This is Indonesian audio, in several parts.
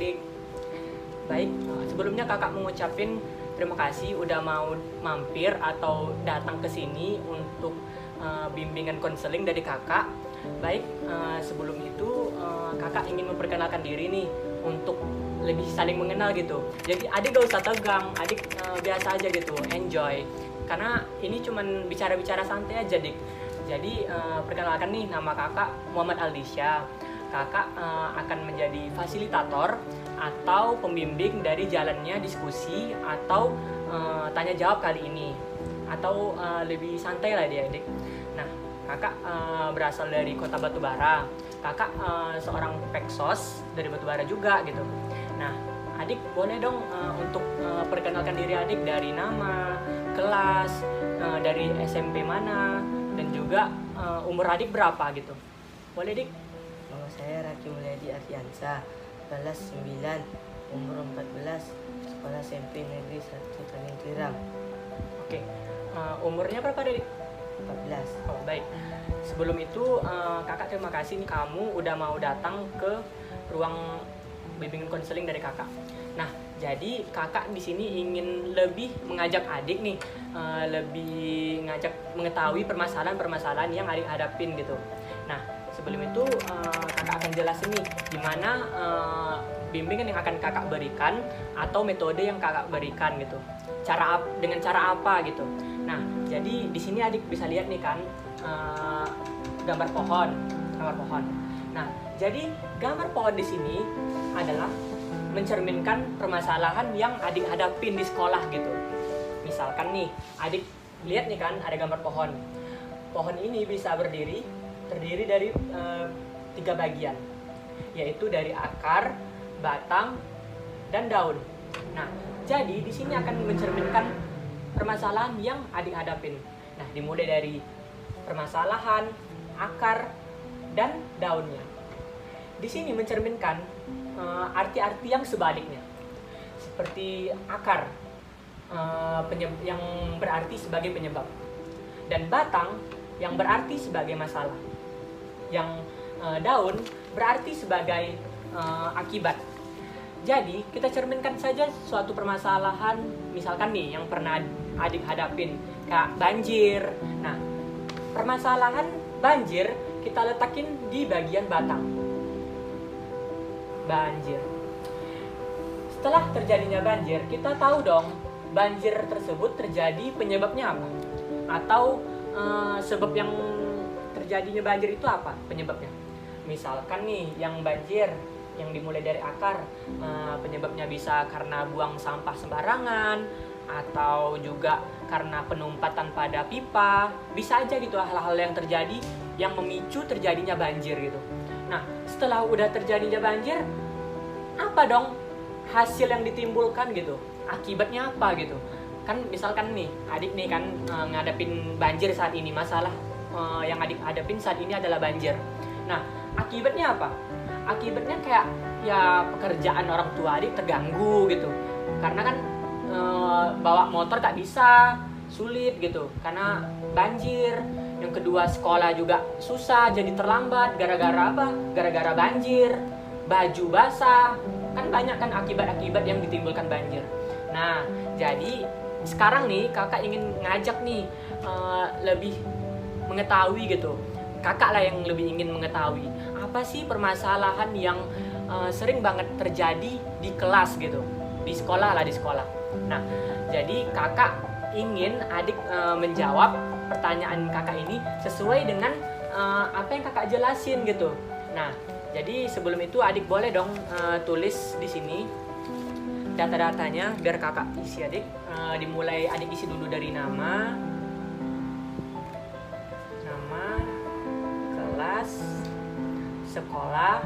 Dik. Baik, sebelumnya kakak mengucapin terima kasih udah mau mampir atau datang ke sini untuk bimbingan konseling dari kakak. Baik, sebelum itu kakak ingin memperkenalkan diri nih untuk lebih saling mengenal gitu. Jadi adik gak usah tegang, adik biasa aja gitu, enjoy. Karena ini cuman bicara-bicara santai aja, Dik. Jadi perkenalkan nih, nama kakak Muhammad Aldisha. Kakak akan menjadi fasilitator atau pembimbing dari jalannya diskusi atau tanya jawab kali ini, atau lebih santai lah dia, Dik. Nah, kakak berasal dari kota Batubara. Kakak seorang peksos dari Batubara juga gitu. Nah, adik boleh dong untuk perkenalkan diri adik dari nama, kelas, dari SMP mana, dan juga umur adik berapa gitu. Boleh, Dik? Nama saya Raki Mulyadi Ardiansa, kelas 9, umur 14, sekolah SMP Negeri 1 Tanjung Tiram. Oke, umurnya berapa, Dik? 14. Oh, baik. Sebelum itu kakak terima kasih nih kamu udah mau datang ke ruang bimbingan konseling dari kakak. Nah, jadi kakak di sini ingin lebih mengajak adik nih, lebih ngajak mengetahui permasalahan-permasalahan yang adik hadapin gitu. Nah, sebelum itu kakak akan jelasin nih gimana bimbingan yang akan kakak berikan atau metode yang kakak berikan gitu. Dengan cara apa gitu. Nah, jadi di sini adik bisa lihat nih kan gambar pohon. Nah, jadi gambar pohon di sini adalah mencerminkan permasalahan yang adik hadapin di sekolah gitu. Misalkan nih, adik lihat nih kan ada gambar pohon. Pohon ini bisa terdiri dari 3 bagian, yaitu dari akar, batang, dan daun. Nah, jadi di sini akan mencerminkan permasalahan yang adik hadapin. Nah, dimulai dari permasalahan, akar, dan daunnya. Di sini mencerminkan arti-arti yang sebaliknya. Seperti akar yang berarti sebagai penyebab, dan batang yang berarti sebagai masalah. Yang daun berarti sebagai akibat. Jadi kita cerminkan saja suatu permasalahan, misalkan nih yang pernah adik hadapin kayak banjir. Nah, permasalahan banjir kita letakin di bagian batang. Banjir. Setelah terjadinya banjir, kita tahu dong banjir tersebut terjadi penyebabnya apa? Atau sebab yang terjadinya banjir itu apa penyebabnya? Misalkan nih yang banjir yang dimulai dari akar, penyebabnya bisa karena buang sampah sembarangan, atau juga karena penumpatan pada pipa. Bisa aja gitu hal-hal yang terjadi yang memicu terjadinya banjir gitu. Nah, setelah udah terjadinya banjir, apa dong hasil yang ditimbulkan gitu? Akibatnya apa gitu? Kan misalkan nih, adik nih kan ngadepin banjir saat ini, masalah yang adik hadapin saat ini adalah banjir. Nah, akibatnya apa? Akibatnya kayak ya pekerjaan orang tua adik terganggu gitu. Karena kan bawa motor tak bisa, sulit gitu karena banjir. Yang kedua, sekolah juga susah, jadi terlambat gara-gara apa? Gara-gara banjir. Baju basah. Kan banyak kan akibat-akibat yang ditimbulkan banjir. Nah, jadi sekarang nih kakak ingin ngajak nih lebih mengetahui gitu. Kakak lah yang lebih ingin mengetahui apa sih permasalahan yang sering banget terjadi di kelas gitu, di sekolah. Nah, jadi kakak ingin adik menjawab pertanyaan kakak ini sesuai dengan apa yang kakak jelasin gitu. Nah, jadi sebelum itu adik boleh dong tulis di sini data-datanya biar kakak isi adik. Dimulai adik isi dulu dari nama, kelas, sekolah,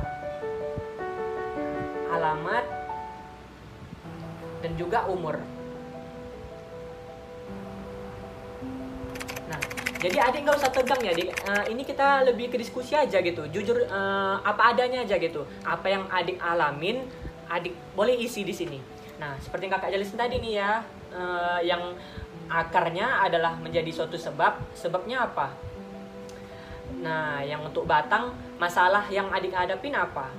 alamat, dan juga umur. Nah, jadi adik nggak usah tegang ya, adik. Ini kita lebih ke diskusi aja gitu, jujur apa adanya aja gitu. Apa yang adik alamin, adik boleh isi di sini. Nah, seperti yang kakak jelasin tadi nih ya, yang akarnya adalah menjadi suatu sebab. Sebabnya apa? Nah, yang untuk batang, masalah yang adik hadapin apa?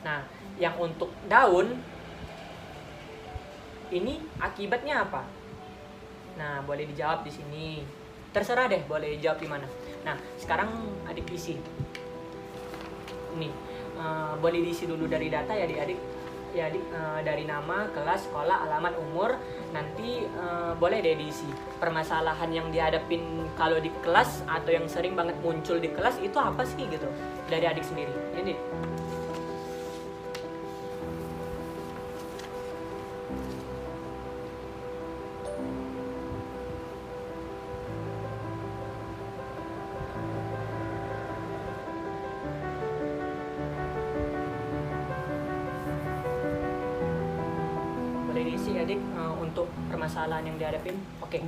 Nah, yang untuk daun ini akibatnya apa? Nah, boleh dijawab di sini. Terserah deh, boleh jawab di mana. Nah, sekarang adik isi. Nih, boleh diisi dulu dari data ya adik-adik. Ya adik, dari nama, kelas, sekolah, alamat, umur. Nanti boleh deh diisi permasalahan yang dihadapin kalau di kelas atau yang sering banget muncul di kelas itu apa sih gitu dari adik sendiri. Ini. Boleh diisi adik untuk permasalahan yang dihadapin. Oke.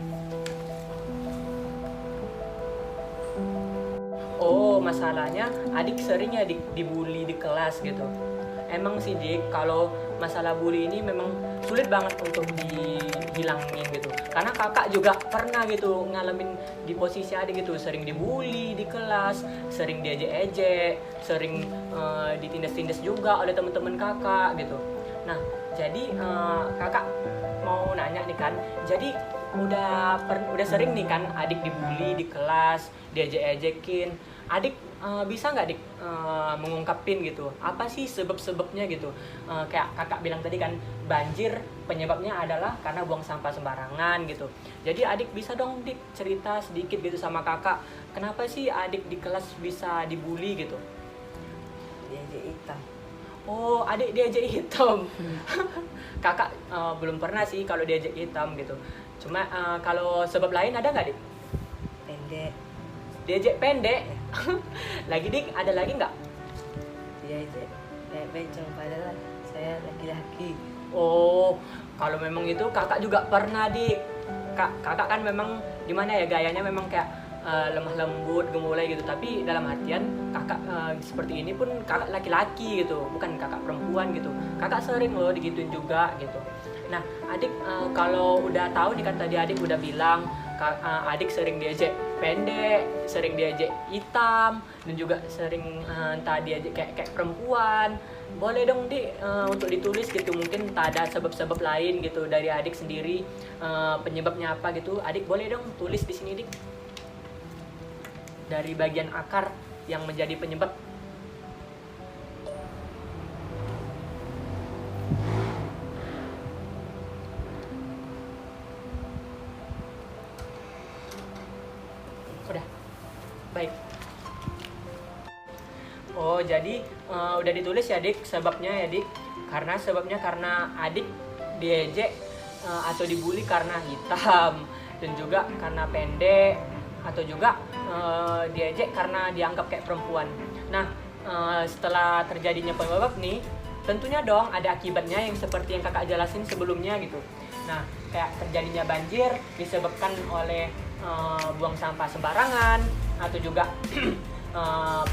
Oh, masalahnya adik sering ya dibully di kelas gitu. Emang sih dik, kalau masalah bully ini memang sulit banget untuk dihilangin gitu. Karena kakak juga pernah gitu ngalamin di posisi adik gitu, sering dibully di kelas, sering diejek-ejek, sering ditindas-tindas juga oleh teman-teman kakak gitu. Nah, jadi kakak mau nanya nih kan, jadi udah sering nih kan adik dibully di kelas, diejek-ejekin. Adik bisa nggak dik mengungkapin gitu apa sih sebab-sebabnya gitu, kayak kakak bilang tadi kan banjir penyebabnya adalah karena buang sampah sembarangan gitu. Jadi adik bisa dong dik cerita sedikit gitu sama kakak, kenapa sih adik di kelas bisa dibully gitu? Diajak hitam. Oh, adik diajak hitam. Kakak belum pernah sih kalau diajak hitam gitu. Cuma kalau sebab lain ada nggak dik? Pendek. Diajak pendek. Lagi dik, ada lagi nggak? Diajak kayak bencong, padahal saya laki-laki. Oh, kalau memang itu kakak juga pernah dik. Kakak kan memang gimana ya, gayanya memang kayak lemah lembut, gemulai gitu. Tapi dalam artian kakak seperti ini pun kakak laki-laki gitu, bukan kakak perempuan gitu. Kakak sering loh digituin juga gitu. Nah, adik kalau udah tahu nih kan tadi adik udah bilang adik sering diajak pendek, sering diajak hitam, dan juga sering entah diajak kayak perempuan. Boleh dong dik untuk ditulis gitu, mungkin tak ada sebab-sebab lain gitu dari adik sendiri, penyebabnya apa gitu. Adik boleh dong tulis di sini dik, dari bagian akar yang menjadi penyebab. Udah, baik. Oh, jadi udah ditulis ya dik sebabnya ya dik. Sebabnya karena adik diejek atau dibully karena hitam, dan juga karena pendek, atau juga diejek karena dianggap kayak perempuan. Nah, setelah terjadinya penyebab nih, tentunya dong ada akibatnya yang seperti yang kakak jelasin sebelumnya gitu. Nah, kayak terjadinya banjir disebabkan oleh buang sampah sembarangan, atau juga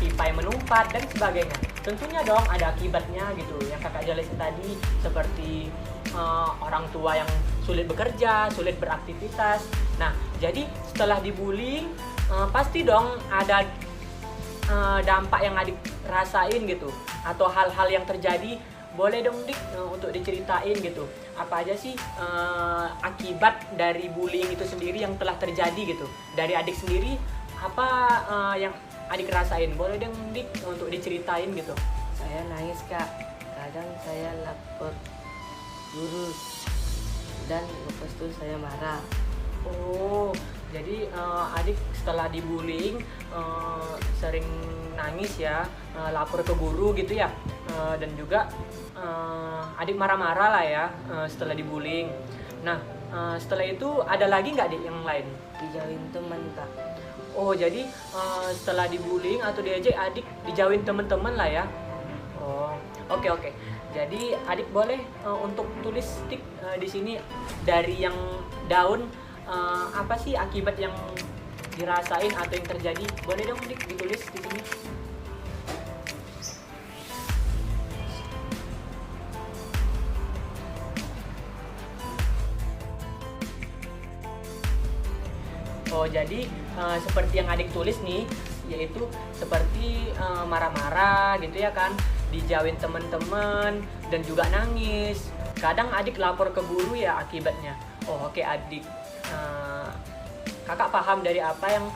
pipa yang menumpat dan sebagainya. Tentunya dong ada akibatnya gitu yang kakak jelasin tadi, seperti orang tua yang sulit bekerja, sulit beraktivitas. Nah, jadi setelah dibully pasti dong ada dampak yang adik rasain gitu, atau hal-hal yang terjadi. Boleh dong dik untuk diceritain gitu, apa aja sih akibat dari bullying itu sendiri yang telah terjadi gitu dari adik sendiri, apa yang adik rasain. Boleh dong dik untuk diceritain gitu. Saya nangis kak, kadang saya lapor guru dan lepas itu saya marah. Oh, jadi adik setelah dibullying sering nangis ya, lapor ke guru gitu ya, dan juga adik marah-marah lah ya setelah dibullying. Nah, setelah itu ada lagi nggak dik yang lain? Dijauhin teman kak. Oh, jadi setelah dibullying atau diajak adik dijauhin teman-teman lah ya. Oh, oke. Jadi adik boleh untuk tulis dik di sini dari yang daun, apa sih akibat yang dirasain atau yang terjadi. Boleh dong dik ditulis di sini. Oh, jadi seperti yang adik tulis nih, yaitu seperti marah-marah gitu ya kan, dijauhin teman-teman dan juga nangis. Kadang adik lapor ke guru ya akibatnya. Oh oke adik, kakak paham dari apa yang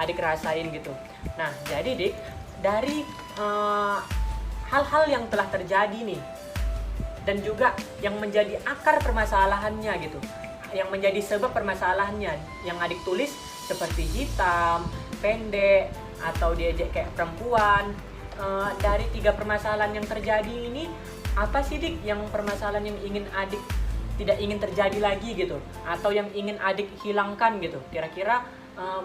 adik rasain gitu. Nah jadi dik, dari hal-hal yang telah terjadi nih dan juga yang menjadi akar permasalahannya gitu, yang menjadi sebab permasalahannya yang adik tulis seperti hitam, pendek, atau diejek kayak perempuan. Dari 3 permasalahan yang terjadi ini, apa sih dik yang permasalahan yang ingin adik tidak ingin terjadi lagi gitu, atau yang ingin adik hilangkan gitu? Kira-kira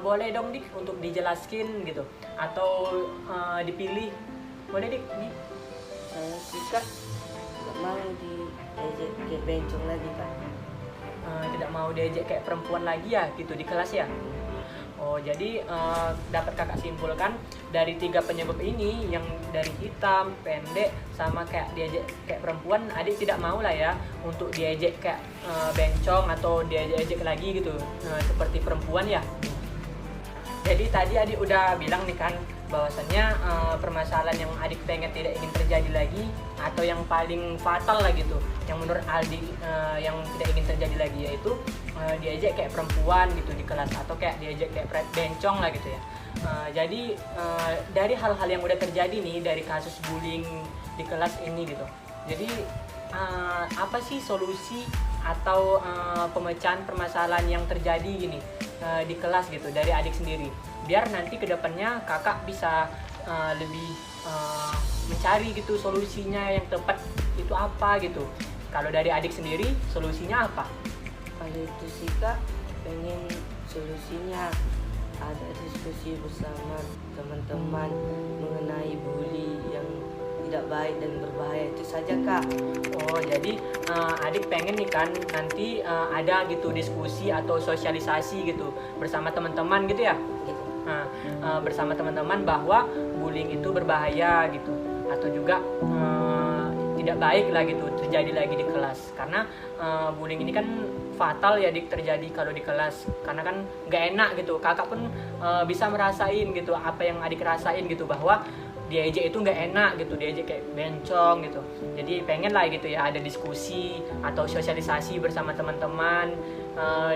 boleh dong dik untuk dijelaskin gitu, atau dipilih. Boleh dik ini. Saya sih kak nggak mau diejek kayak bencong lagi kak. Tidak mau diejek kayak perempuan lagi ya gitu di kelas ya. Oh jadi dapat kakak simpulkan dari 3 penyebab ini, yang dari hitam, pendek, sama kayak diejek kayak perempuan, adik tidak mau lah ya untuk diejek kayak bencong atau diejek lagi gitu seperti perempuan ya. Jadi tadi adik udah bilang nih kan bahwasannya permasalahan yang adik pengen tidak ingin terjadi lagi, atau yang paling fatal lah gitu, yang menurut adik yang tidak ingin terjadi lagi, yaitu diejek kayak perempuan gitu di kelas, atau kayak diejek kayak bencong lah gitu ya. Jadi dari hal-hal yang udah terjadi nih, dari kasus bullying di kelas ini gitu, jadi apa sih solusi atau pemecahan permasalahan yang terjadi gini di kelas gitu dari adik sendiri, biar nanti kedepannya kakak bisa lebih mencari gitu solusinya yang tepat itu apa gitu. Kalau dari adik sendiri solusinya apa? Kalau itu sih kak, pengen solusinya ada diskusi bersama teman-teman mengenai bully yang tidak baik dan berbahaya, itu saja kak. Oh jadi adik pengen nih kan nanti ada gitu diskusi atau sosialisasi gitu bersama teman-teman gitu ya. Gitu. Bersama teman-teman bahwa bullying itu berbahaya gitu, atau juga tidak baik lah gitu terjadi lagi di kelas, karena bullying ini kan fatal ya dik terjadi kalau di kelas, karena kan nggak enak gitu. Kakak pun bisa merasain gitu apa yang adik rasain gitu, bahwa diejek itu nggak enak gitu, diejek kayak bencong gitu. Jadi pengen lah gitu ya ada diskusi atau sosialisasi bersama teman-teman,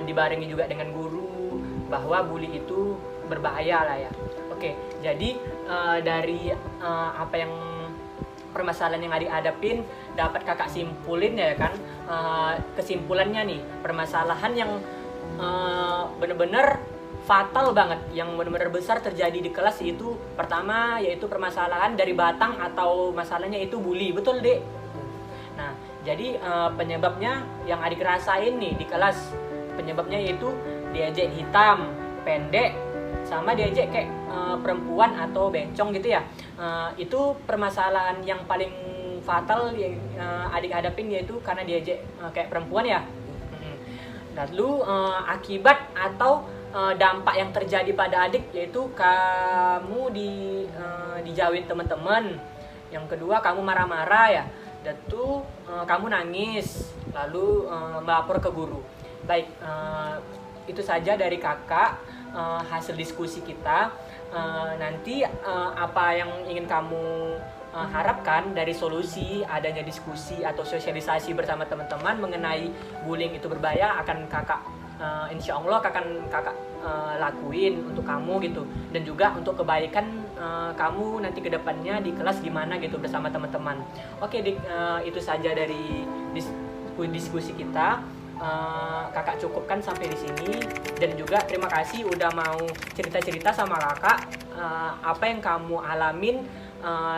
dibarengi juga dengan guru, bahwa bully itu berbahaya lah ya. Oke, jadi dari apa yang permasalahan yang adik hadapin dapat kakak simpulin ya kan, kesimpulannya nih, permasalahan yang bener-bener fatal banget, yang benar-benar besar terjadi di kelas itu pertama yaitu permasalahan dari batang atau masalahnya itu bully, betul dek? Nah jadi penyebabnya yang adik rasain nih di kelas, penyebabnya yaitu diejek hitam, pendek, sama diejek kayak perempuan atau bencong gitu ya. Itu permasalahan yang paling fatal yang adik hadapin, yaitu karena diejek kayak perempuan ya. Lalu akibat atau dampak yang terjadi pada adik yaitu kamu dijauhin teman-teman, yang kedua kamu marah-marah ya, dan tuh kamu nangis, lalu melapor ke guru. Baik, itu saja dari kakak hasil diskusi kita. Nanti apa yang ingin kamu harapkan dari solusi adanya diskusi atau sosialisasi bersama teman-teman mengenai bullying itu berbahaya akan kakak insya Allah akan kakak lakuin untuk kamu gitu, dan juga untuk kebaikan kamu nanti kedepannya di kelas gimana gitu bersama teman-teman. Oke dik, itu saja dari diskusi kita. Kakak cukupkan sampai di sini, dan juga terima kasih udah mau cerita-cerita sama kakak apa yang kamu alamin,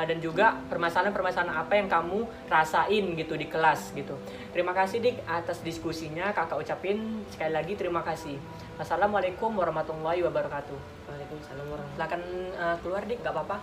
dan juga permasalahan-permasalahan apa yang kamu rasain gitu di kelas gitu. Terima kasih dik atas diskusinya, kakak ucapin sekali lagi terima kasih. Wassalamualaikum warahmatullahi wabarakatuh. Waalaikumsalam warahmatullahi Silakan keluar dik, nggak apa-apa.